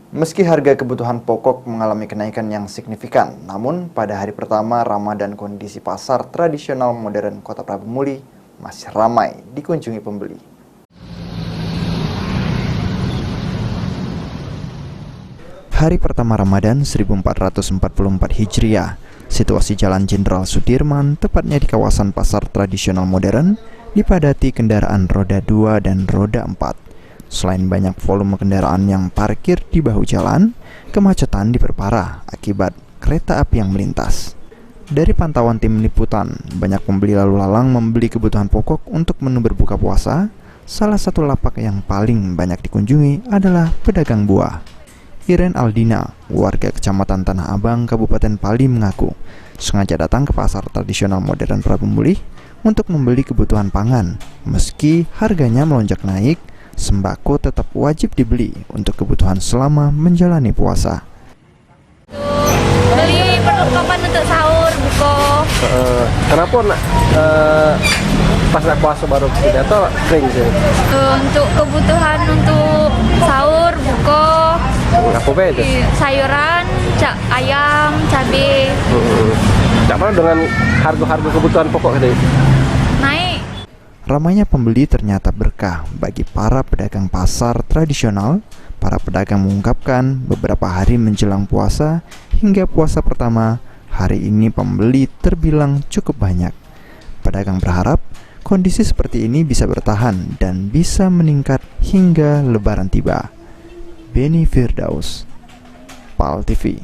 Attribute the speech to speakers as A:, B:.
A: Meski harga kebutuhan pokok mengalami kenaikan yang signifikan, namun pada hari pertama Ramadan kondisi pasar tradisional modern Kota Prabu Muli masih ramai dikunjungi pembeli. Hari pertama Ramadan 1444 Hijriah, situasi Jalan Jenderal Sudirman, tepatnya di kawasan pasar tradisional modern, dipadati kendaraan roda 2 dan roda 4. Selain banyak volume kendaraan yang parkir di bahu jalan, kemacetan diperparah akibat kereta api yang melintas. Dari pantauan tim liputan, banyak pembeli lalu lalang membeli kebutuhan pokok untuk menu berbuka puasa. Salah satu lapak yang paling banyak dikunjungi adalah pedagang buah. Iren Aldina, warga Kecamatan Tanah Abang, Kabupaten Pali mengaku sengaja datang ke pasar tradisional modern Prabu Muli untuk membeli kebutuhan pangan. Meski harganya melonjak naik, sembako tetap wajib dibeli untuk kebutuhan selama menjalani puasa.
B: Beli perlengkapan untuk sahur, buko.
C: Kenapa pas nak puasa baru kita atau kering sih?
B: Untuk kebutuhan untuk sahur, buko.
C: Apa beda?
B: Sayuran, ayam, cabai.
C: Tak mana dengan harga-harga kebutuhan pokok tadi?
B: Naik.
A: Ramainya pembeli ternyata berkah bagi para pedagang pasar tradisional. Para pedagang mengungkapkan beberapa hari menjelang puasa hingga puasa pertama, hari ini pembeli terbilang cukup banyak. Pedagang berharap kondisi seperti ini bisa bertahan dan bisa meningkat hingga Lebaran tiba. Beni Firdaus, PAL TV.